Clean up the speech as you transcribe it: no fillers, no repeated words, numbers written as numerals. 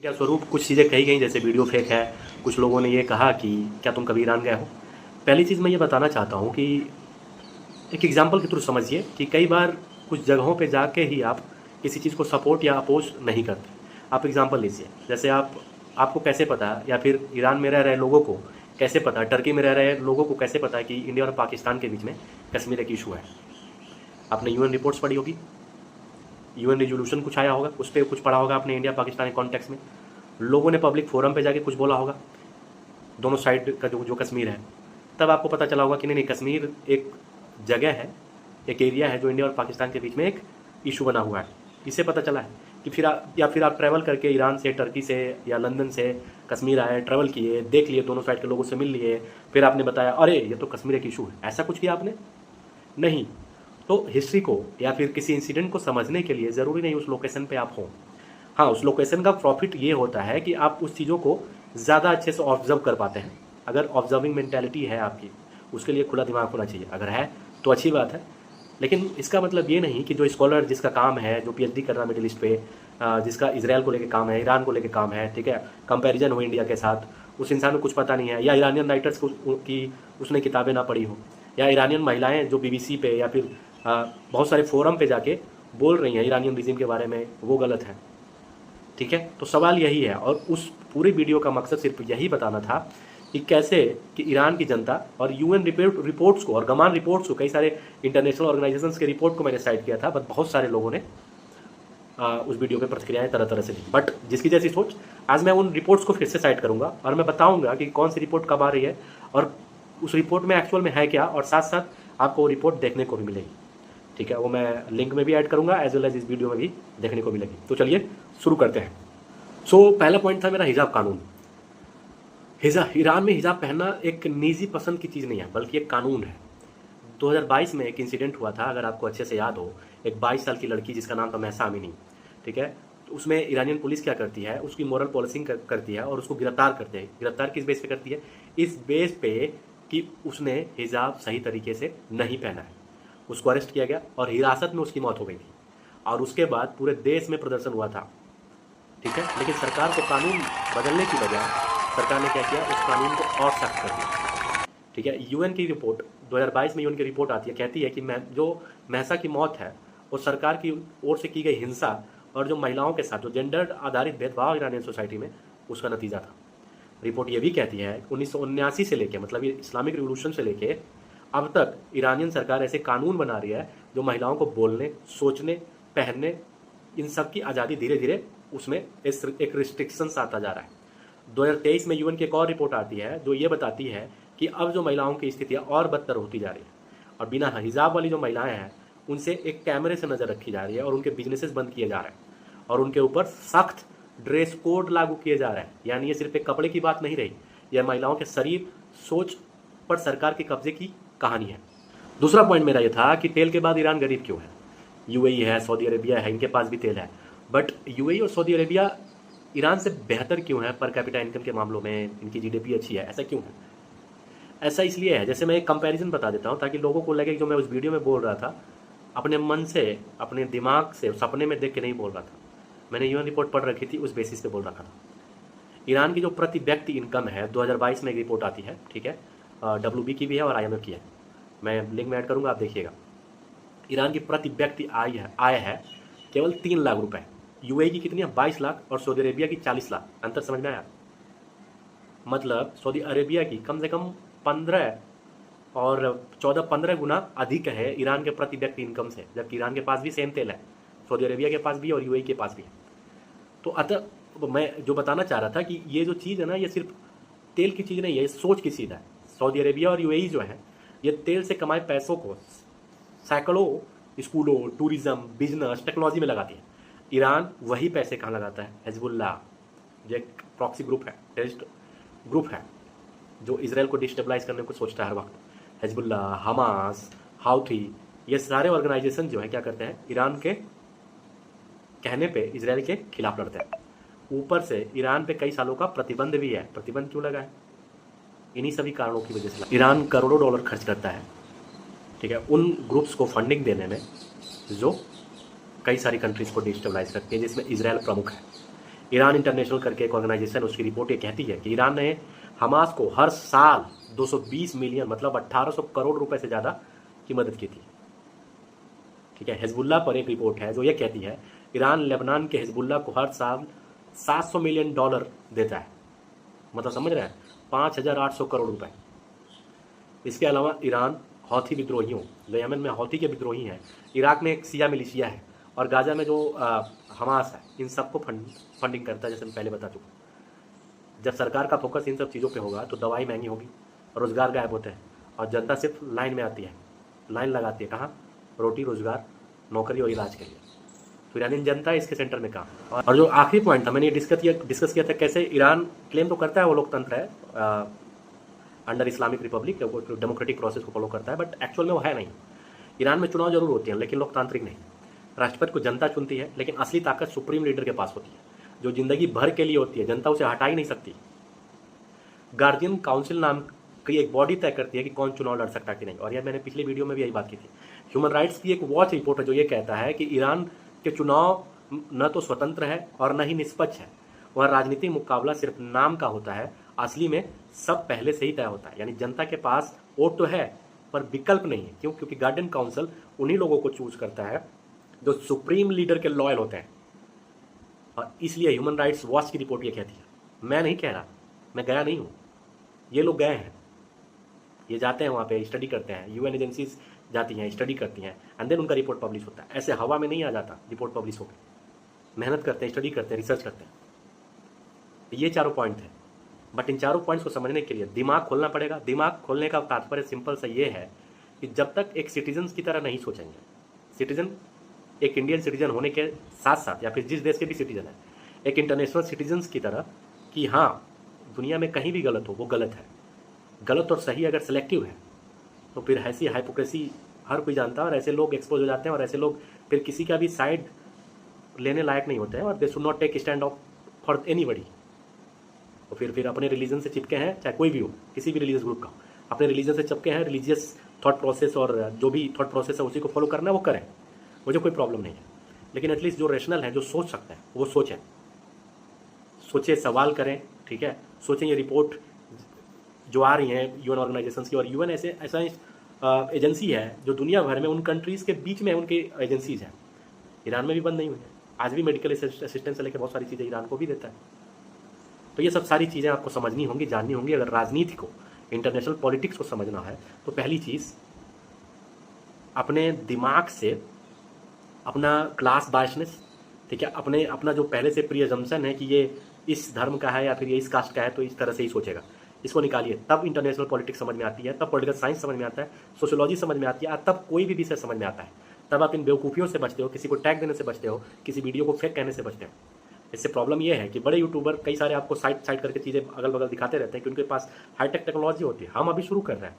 क्या स्वरूप कुछ चीज़ें कही गई, जैसे वीडियो फेक है। कुछ लोगों ने ये कहा कि क्या तुम कभी ईरान गए हो। पहली चीज़ मैं ये बताना चाहता हूँ कि एक एग्जाम्पल के थ्रू समझिए कि कई बार कुछ जगहों पे जाके ही आप किसी चीज़ को सपोर्ट या अपोज नहीं करते। आप एग्जाम्पल लीजिए, जैसे आपको कैसे पता, या फिर ईरान में रह रहे लोगों को कैसे पता, टर्की में रह रहे लोगों को कैसे पता कि इंडिया और पाकिस्तान के बीच में कश्मीर एक इशू है। आपने यूएन रिपोर्ट्स पढ़ी होगी, यूएन रिजोल्यूशन कुछ आया होगा, उस पर कुछ पढ़ा होगा आपने, इंडिया पाकिस्तान के कॉन्टेक्स्ट में लोगों ने पब्लिक फोरम पे जाके कुछ बोला होगा दोनों साइड का, जो कश्मीर है। तब आपको पता चला होगा कि नहीं, कश्मीर एक जगह है, एक एरिया है जो इंडिया और पाकिस्तान के बीच में एक इशू बना हुआ है। इससे पता चला है कि फिर आप ट्रैवल करके ईरान से, टर्की से या लंदन से कश्मीर आए, ट्रैवल किए, देख लिए, दोनों साइड के लोगों से मिल लिए, फिर आपने बताया अरे ये तो कश्मीर एक इशू है। ऐसा कुछ किया आपने? नहीं। तो हिस्ट्री को या फिर किसी इंसिडेंट को समझने के लिए ज़रूरी नहीं उस लोकेशन पे आप हों। हाँ, उस लोकेशन का प्रॉफिट ये होता है कि आप उस चीज़ों को ज़्यादा अच्छे से ऑब्जर्व कर पाते हैं। अगर ऑब्जर्विंग मेंटेलिटी है आपकी, उसके लिए खुला दिमाग होना चाहिए। अगर है तो अच्छी बात है, लेकिन इसका मतलब ये नहीं कि जो स्कॉलर जिसका काम है, जो पीएचडी कर रहा है मिडिल ईस्ट पे, जिसका इजराइल को लेके काम है, ईरान को लेके काम है, ठीक है, कंपैरिजन हो इंडिया के साथ, उस इंसान को कुछ पता नहीं है, या ईरानियन राइटर्स की उसने किताबें ना पढ़ी हो, या ईरानियन महिलाएं जो बीबीसी पे या फिर बहुत सारे फोरम पे जाके बोल रही हैं ईरानियन रिजीम के बारे में, वो गलत है। ठीक है, तो सवाल यही है, और उस पूरी वीडियो का मकसद सिर्फ यही बताना था कि कैसे कि ईरान की जनता और यूएन रिपोर्ट्स को और गमान रिपोर्ट्स को, कई सारे इंटरनेशनल ऑर्गेनाइजेशंस के रिपोर्ट को मैंने साइट किया था, बट बहुत सारे लोगों ने उस वीडियो पे प्रतिक्रियाएं तरह तरह से दी। बट जिसकी जैसी सोच, आज मैं उन रिपोर्ट्स को फिर से साइट करूंगा और मैं बताऊंगा कि कौन सी रिपोर्ट कब आ रही है और उस रिपोर्ट में एक्चुअल में है क्या, और साथ साथ आपको वो रिपोर्ट देखने को भी मिलेगी। ठीक है, वो मैं लिंक में भी ऐड करूंगा, एज वेल एज इस वीडियो में भी देखने को मिलेगी। तो चलिए शुरू करते हैं। सो पहला पॉइंट था मेरा हिजाब कानून। ईरान में हिजाब पहनना एक निजी पसंद की चीज़ नहीं है, बल्कि एक कानून है। 2022 में एक इंसिडेंट हुआ था, अगर आपको अच्छे से याद हो, एक 22 साल की लड़की जिसका नाम था महसा अमीनी, ठीक है, तो उसमें ईरानियन पुलिस क्या करती है, उसकी मोरल पॉलिसिंग करती है और उसको गिरफ्तार करते हैं। गिरफ्तार किस बेस पे करती है? इस बेस पे कि उसने हिजाब सही तरीके से नहीं पहना है। उसको अरेस्ट किया गया और हिरासत में उसकी मौत हो गई थी, और उसके बाद पूरे देश में प्रदर्शन हुआ था। ठीक है, लेकिन सरकार को कानून बदलने की बजाय सरकार ने क्या किया, उस कानून को और सख्त कर दिया। ठीक है, यूएन की रिपोर्ट 2022 में यूएन की रिपोर्ट आती है, कहती है कि जो महसा की मौत है वो सरकार की ओर से की गई हिंसा और जो महिलाओं के साथ जो जेंडर आधारित भेदभाव ईरानियन सोसाइटी में, उसका नतीजा था। रिपोर्ट ये भी कहती है 1979 से लेके, मतलब ये इस्लामिक रिवोल्यूशन से लेके अब तक ईरानियन सरकार ऐसे कानून बना रही है जो महिलाओं को बोलने, सोचने, पहनने, इन सब की आज़ादी धीरे धीरे उसमें एक रिस्ट्रिक्शंस आता जा रहा है। 2023 में यूएन की एक और रिपोर्ट आती है जो ये बताती है कि अब जो महिलाओं की स्थितियाँ और बदतर होती जा रही है, और बिना हिजाब वाली जो महिलाएं हैं उनसे एक कैमरे से नज़र रखी जा रही है, और उनके बिजनेसेस बंद किए जा रहे हैं, और उनके ऊपर सख्त ड्रेस कोड लागू किए जा रहे हैं। यानी ये सिर्फ एक कपड़े की बात नहीं रही, यह महिलाओं के शरीर, सोच पर सरकार के कब्जे की कहानी है। दूसरा पॉइंट मेरा ये था कि तेल के बाद ईरान गरीब क्यों है? यूएई है, सऊदी अरेबिया है, इनके पास भी तेल है, बट यूएई और सऊदी अरेबिया ईरान से बेहतर क्यों है पर कैपिटा इनकम के मामलों में? इनकी जीडीपी अच्छी है, ऐसा क्यों है? ऐसा इसलिए है, जैसे मैं एक कंपैरिजन बता देता हूँ ताकि लोगों को लगे जो मैं उस वीडियो में बोल रहा था अपने मन से, अपने दिमाग से, सपने में देख के नहीं बोल रहा था। मैंने यूएन रिपोर्ट पढ़ रखी थी, उस बेसिस पे बोल रहा था। ईरान की जो प्रति व्यक्ति इनकम है, 2022 में एक रिपोर्ट आती है, ठीक है, WB की भी है और IMF की है, मैं लिंक में ऐड करूँगा, आप देखिएगा। ईरान की प्रति व्यक्ति आय है केवल 3 लाख रुपए। यूएई की कितनी है? 22 लाख, और सऊदी अरेबिया की 40 लाख। अंतर समझ में आया? मतलब सऊदी अरेबिया की कम से कम 15 और 14-15 गुना अधिक है ईरान के प्रति व्यक्ति इनकम से, जबकि ईरान के पास भी सेम तेल है, सऊदी अरेबिया के पास भी और यूएई के पास भी है। तो अतः मैं जो बताना चाह रहा था कि ये जो चीज़ है ना, ये सिर्फ तेल की चीज़ नहीं है, ये सोच की चीज़ है। सऊदी अरेबिया और यूएई जो है, ये तेल से कमाए पैसों को सैकड़ों स्कूलों, टूरिज्म, बिजनेस, टेक्नोलॉजी में लगाती है। ईरान वही पैसे कहाँ लगाता है? हिजबुल्लाह, जो एक प्रॉक्सी ग्रुप है, टेररिस्ट ग्रुप है, जो इसराइल को डिस्टेबलाइज करने को सोचता है हर वक्त। हिजबुल्लाह, हमास, हाउथी, ये सारे ऑर्गेनाइजेशन जो है क्या करते हैं, ईरान के कहने पे इसराइल के खिलाफ लड़ते हैं। ऊपर से ईरान पे कई सालों का प्रतिबंध भी है। प्रतिबंध क्यों लगा है? इन्हीं सभी कारणों की वजह से। ईरान करोड़ों डॉलर खर्च करता है, ठीक है, उन ग्रुप्स को फंडिंग देने में जो कई सारी कंट्रीज़ को डिस्टेबलाइज करती है, जिसमें इसराइल प्रमुख है। ईरान इंटरनेशनल करके एक ऑर्गेनाइजेशन, उसकी रिपोर्ट ये कहती है कि ईरान ने हमास को हर साल 220 मिलियन मतलब 1800 करोड़ रुपए से ज़्यादा की मदद की थी। ठीक है, हिजबुल्लाह पर एक रिपोर्ट है जो ये कहती है ईरान लेबनान के हिजबुल्लाह को हर साल 700 मिलियन डॉलर देता है, मतलब समझ रहे हैं 5800 करोड़ रुपए। इसके अलावा ईरान हौथी विद्रोहियों, जो यमन में हौथी के विद्रोही हैं, इराक में एक सिया मिलिशिया है, और गाजा में जो हमास है, इन सबको फंडिंग करता है। जैसे मैं पहले बता चुका, जब सरकार का फोकस इन सब चीज़ों पे होगा तो दवाई महंगी होगी, रोजगार गायब होते हैं, और जनता सिर्फ लाइन में आती है, लाइन लगाती है कहाँ? रोटी, रोजगार, नौकरी और इलाज के लिए। तो ईरानी जनता इसके सेंटर में काम। और जो आखिरी पॉइंट था, मैंने ये डिस्कस किया था कैसे ईरान क्लेम तो करता है वो लोकतंत्र है under Islamic Republic, democratic process को फॉलो करता है, बट एक्चुअल में वो है नहीं। ईरान में चुनाव जरूर होते हैं लेकिन लोकतांत्रिक नहीं। राष्ट्रपति को जनता चुनती है, लेकिन असली ताकत सुप्रीम लीडर के पास होती है, जो जिंदगी भर के लिए होती है, जनता उसे हटा ही नहीं सकती। गार्जियन काउंसिल नाम की एक बॉडी तय करती है कि कौन चुनाव लड़ सकता है कि नहीं, और यह मैंने पिछले वीडियो में भी यही बात की थी। ह्यूमन राइट्स की एक वॉच रिपोर्ट है जो ये कहता है कि ईरान के चुनाव न तो स्वतंत्र है और न ही निष्पक्ष है, वह राजनीतिक मुकाबला सिर्फ नाम का होता है, असली में सब पहले से ही तय होता है। यानी जनता के पास वोट तो है पर विकल्प नहीं है। क्यों? क्योंकि गार्जियन काउंसिल उन्हीं लोगों को चूज करता है जो सुप्रीम लीडर के लॉयल होते हैं, और इसलिए ह्यूमन राइट्स वॉच की रिपोर्ट ये कहती है। मैं नहीं कह रहा, मैं गया नहीं हूँ, ये लोग गए हैं, ये जाते हैं वहाँ पे स्टडी करते हैं, यूएन एजेंसीज जाती हैं, स्टडी करती हैं, एंड देन उनका रिपोर्ट पब्लिश होता है। ऐसे हवा में नहीं आ जाता रिपोर्ट पब्लिश होकर, मेहनत करते हैं, स्टडी करते हैं, रिसर्च करते हैं। ये चारों पॉइंट हैं, बट इन चारों पॉइंट्स को समझने के लिए दिमाग खोलना पड़ेगा। दिमाग खोलने का तात्पर्य सिंपल सा ये है कि जब तक एक सिटीजन की तरह नहीं सोचेंगे, सिटीजन एक इंडियन सिटीजन होने के साथ साथ, या फिर जिस देश के भी सिटीजन है, एक इंटरनेशनल सिटीजन की तरह कि हाँ दुनिया में कहीं भी गलत हो वो गलत है, गलत और सही अगर सिलेक्टिव है तो फिर ऐसी हाइपोक्रेसी हर कोई जानता है, और ऐसे लोग एक्सपोज हो जाते हैं, और ऐसे लोग फिर किसी का भी साइड लेने लायक नहीं होते हैं, और they should not take stand of for anybody. तो फिर अपने रिलीजन से चिपके हैं, चाहे कोई भी हो, किसी भी रिलीजियस ग्रुप का, अपने रिलीजन से चिपके हैं, रिलीजियस थॉट प्रोसेस और जो भी थॉट प्रोसेस है उसी को फॉलो करना है वो करें, मुझे कोई प्रॉब्लम नहीं है। लेकिन एटलीस्ट जो रेशनल है, जो सोच सकते हैं वो सोचें, सोचे, सवाल करें, ठीक है, सोचें। ये रिपोर्ट जो आ रही हैं यूएन ऑर्गेनाइजेशंस की, और यूएन ऐसा एजेंसी है जो दुनिया भर में उन कंट्रीज़ के बीच में उनकी एजेंसीज हैं, ईरान में भी बंद नहीं हुई है, आज भी मेडिकल असिस्टेंस से लेकर बहुत सारी चीज़ें ईरान को भी देता है। तो ये सब सारी चीज़ें आपको समझनी होंगी, जाननी होंगी। अगर राजनीति को, इंटरनेशनल पॉलिटिक्स को समझना है तो पहली चीज़ अपने दिमाग से अपना क्लास बायसनेस, ठीक है, अपना जो पहले से प्री अजम्पशन है कि ये इस धर्म का है या फिर ये इस कास्ट का है तो इस तरह से ही सोचेगा, इसको निकालिए, तब इंटरनेशनल पॉलिटिक्स समझ में आती है, तब पॉलिटिकल साइंस समझ में आता है, सोशियोलॉजी समझ में आती है, तब कोई भी विषय समझ में आता है। तब आप इन बेवकूफ़ियों से बचते हो, किसी को टैग देने से बचते हो, किसी वीडियो को फेक कहने से बचते हो। इससे प्रॉब्लम ये है कि बड़े यूट्यूबर कई सारे आपको साइड करके चीज़ें अगल बगल दिखाते रहते हैं कि उनके पास हाईटेक टेक्नोलॉजी होती है। हम अभी शुरू कर रहे हैं,